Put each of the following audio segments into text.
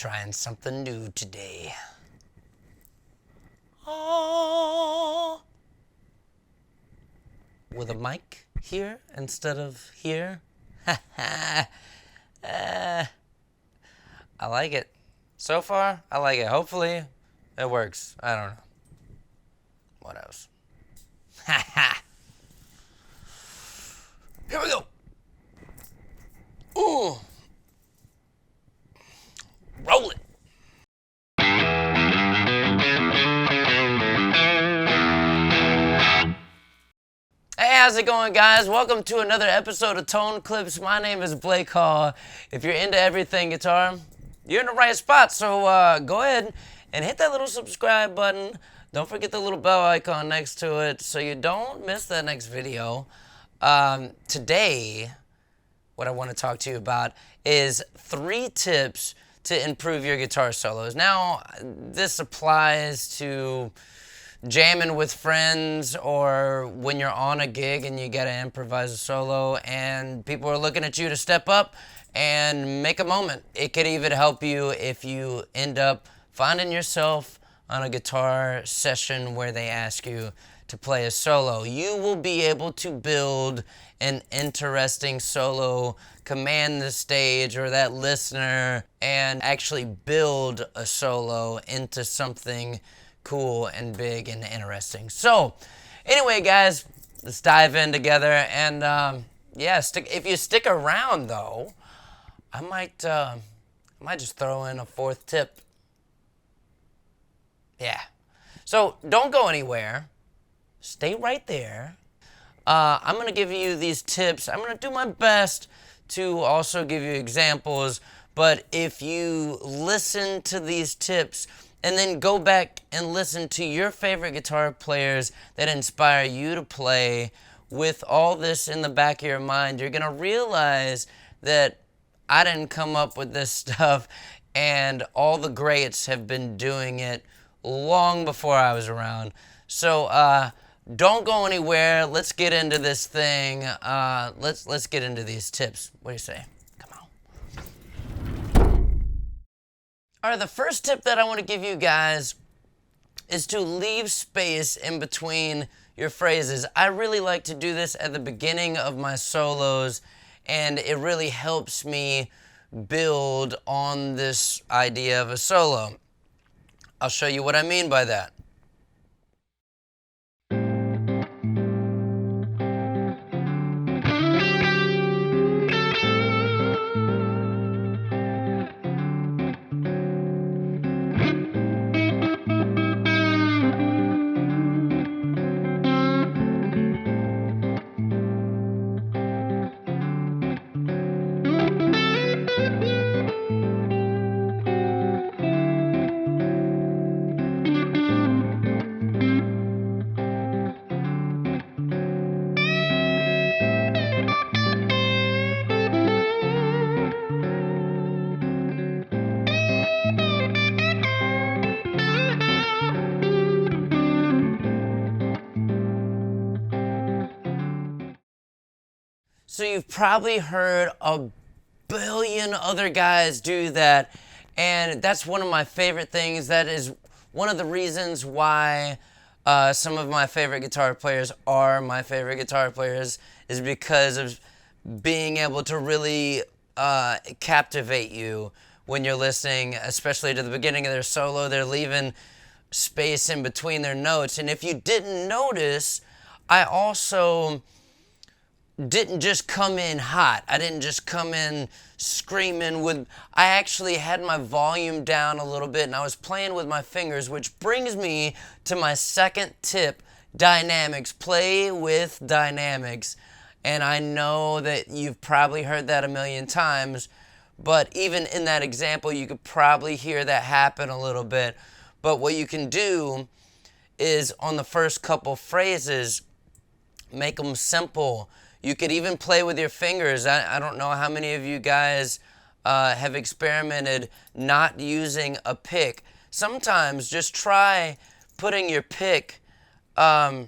Trying something new today. Oh, with a mic here instead of here. I like it. So far, I like it. Hopefully, it works. I don't know. What else? Here we go. Ooh. Roll it. Hey, how's it going, guys? Welcome to another episode of Tone Clips. My name is Blake Hall. If you're into everything guitar, you're in the right spot. So go ahead and hit that little subscribe button. Don't forget the little bell icon next to it so you don't miss that next video. Today, what I want to talk to you about is 3 tips to improve your guitar solos. Now, this applies to jamming with friends or when you're on a gig and you gotta improvise a solo and people are looking at you to step up and make a moment. It could even help you if you end up finding yourself on a guitar session where they ask you to play a solo. You will be able to build an interesting solo, command the stage or that listener, and actually build a solo into something cool and big and interesting. So, anyway, guys, let's dive in together. And yeah, if you stick around, though, I might just throw in a 4th tip. Yeah. So don't go anywhere. Stay right there. I'm going to give you these tips. I'm going to do my best to also give you examples. But if you listen to these tips and then go back and listen to your favorite guitar players that inspire you to play with all this in the back of your mind, you're going to realize that I didn't come up with this stuff and all the greats have been doing it long before I was around. So don't go anywhere. Let's get into this thing. Let's get into these tips. What do you say? Come on. All right, the first tip that I want to give you guys is to leave space in between your phrases. I really like to do this at the beginning of my solos, and it really helps me build on this idea of a solo. I'll show you what I mean by that. So you've probably heard a billion other guys do that, and that's one of my favorite things. That is one of the reasons why some of my favorite guitar players are my favorite guitar players, is because of being able to really captivate you when you're listening, especially to the beginning of their solo. They're leaving space in between their notes, and if you didn't notice, I also didn't just come in hot. I didn't just come in screaming I actually had my volume down a little bit and I was playing with my fingers, which brings me to my second tip, dynamics. Play with dynamics. And I know that you've probably heard that a million times, but even in that example, you could probably hear that happen a little bit. But what you can do is on the first couple phrases, make them simple. You could even play with your fingers. I don't know how many of you guys have experimented not using a pick. Sometimes just try putting your pick, I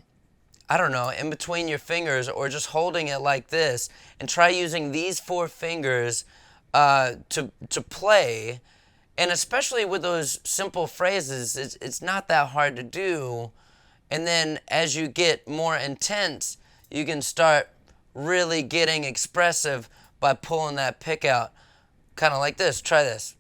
don't know, in between your fingers or just holding it like this, and try using these 4 fingers to play And especially with those simple phrases, it's not that hard to do. And then as you get more intense, you can start really getting expressive by pulling that pick out. Kind of like this. Try this.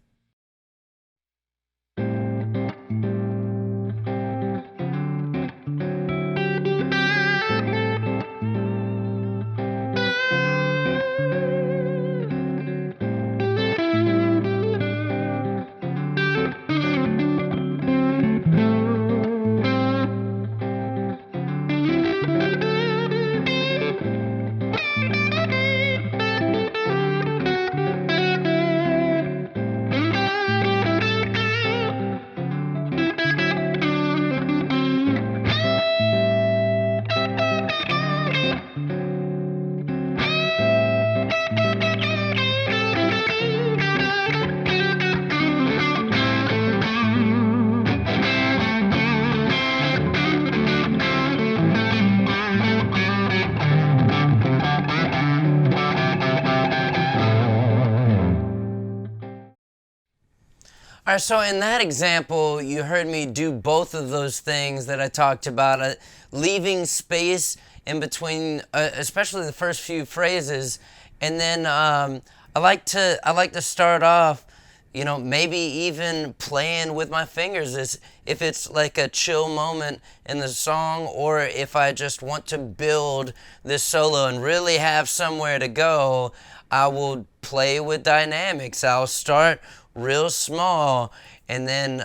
All right, so in that example, you heard me do both of those things that I talked about, leaving space in between, especially the first few phrases, and then I like to start off, you know, maybe even playing with my fingers, if it's like a chill moment in the song, or if I just want to build this solo and really have somewhere to go, I will play with dynamics. I'll start real small and then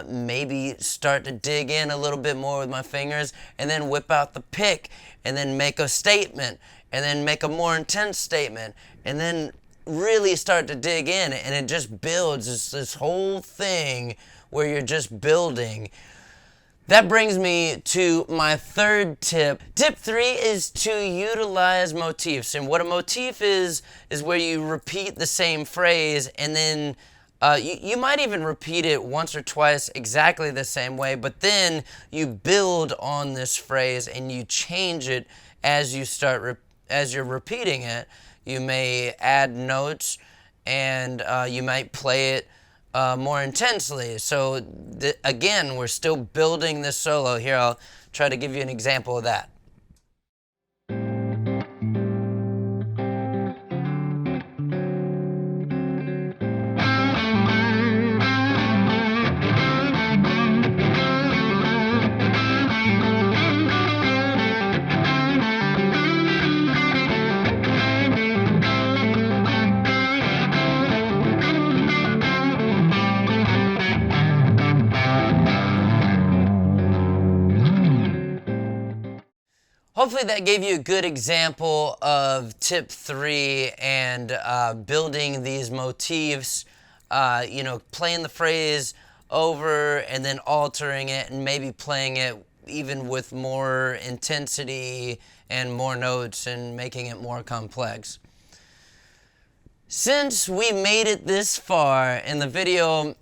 maybe start to dig in a little bit more with my fingers, and then whip out the pick, and then make a statement, and then make a more intense statement, and then really start to dig in, and it just builds this whole thing where you're just building. That brings me to my third tip. Tip 3 is to utilize motifs. And what a motif is where you repeat the same phrase, and then you might even repeat it once or twice exactly the same way, but then you build on this phrase and you change it as you as you're repeating it. You may add notes, and you might play it more intensely. So again, we're still building this solo. Here, I'll try to give you an example of that. Hopefully that gave you a good example of tip 3 and building these motifs, you know, playing the phrase over and then altering it and maybe playing it even with more intensity and more notes and making it more complex. Since we made it this far in the video,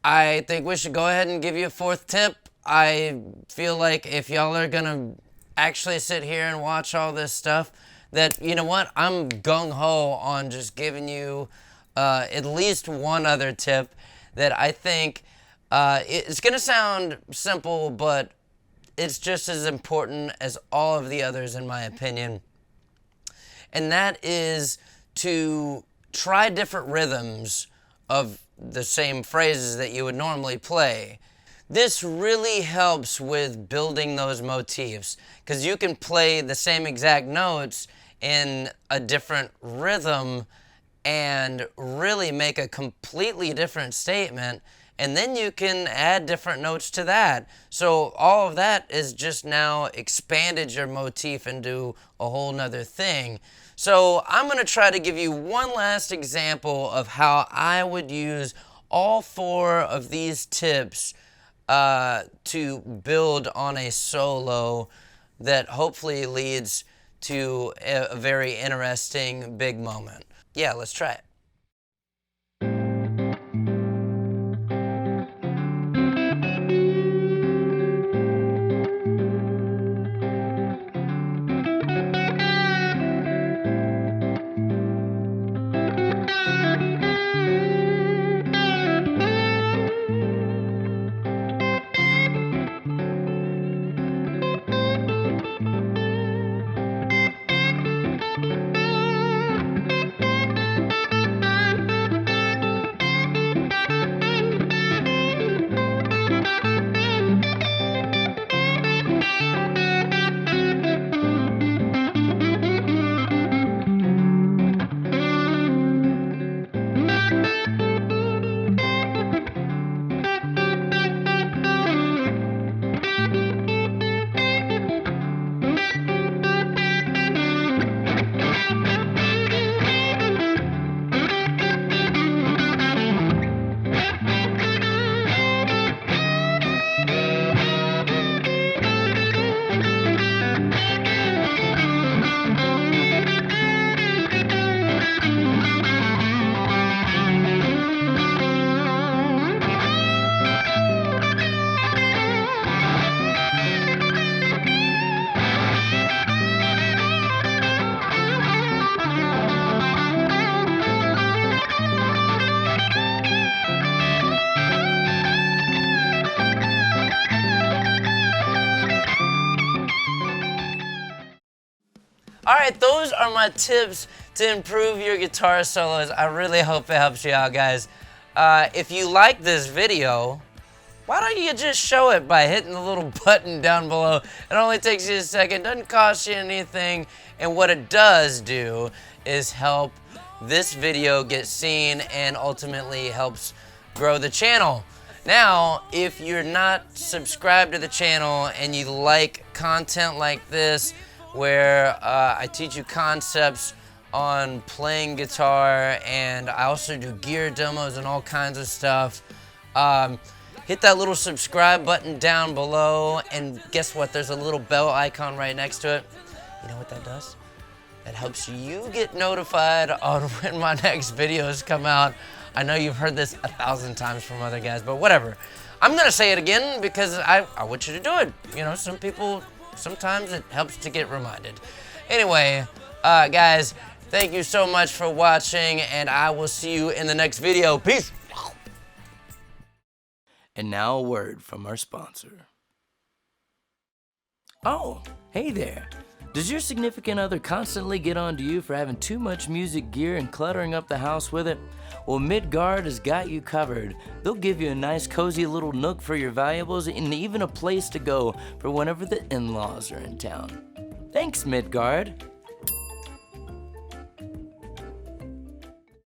I think we should go ahead and give you a 4th tip. I feel like if y'all are gonna actually sit here and watch all this stuff, that, you know what, I'm gung-ho on just giving you at least one other tip that I think it's gonna sound simple, but it's just as important as all of the others in my opinion. And that is to try different rhythms of the same phrases that you would normally play. This really helps with building those motifs, because you can play the same exact notes in a different rhythm and really make a completely different statement, and then you can add different notes to that. So all of that is just now expanded your motif into a whole nother thing. So I'm going to try to give you one last example of how I would use all 4 of these tips to build on a solo that hopefully leads to a very interesting big moment. Yeah, let's try it. Alright, those are my tips to improve your guitar solos. I really hope it helps you out, guys. If you like this video, why don't you just show it by hitting the little button down below? It only takes you a second, doesn't cost you anything, and what it does do is help this video get seen and ultimately helps grow the channel. Now, if you're not subscribed to the channel and you like content like this, where I teach you concepts on playing guitar, and I also do gear demos and all kinds of stuff, hit that little subscribe button down below, and guess what? There's a little bell icon right next to it. You know what that does? That helps you get notified on when my next videos come out. I know you've heard this 1,000 times from other guys, but whatever. I'm gonna say it again because I want you to do it. You know, some people, sometimes it helps to get reminded. Anyway, guys, thank you so much for watching, and I will see you in the next video. Peace. And now a word from our sponsor. Oh, hey there. Does your significant other constantly get on to you for having too much music gear and cluttering up the house with it? Well, Midgard has got you covered. They'll give you a nice cozy little nook for your valuables and even a place to go for whenever the in-laws are in town. Thanks, Midgard.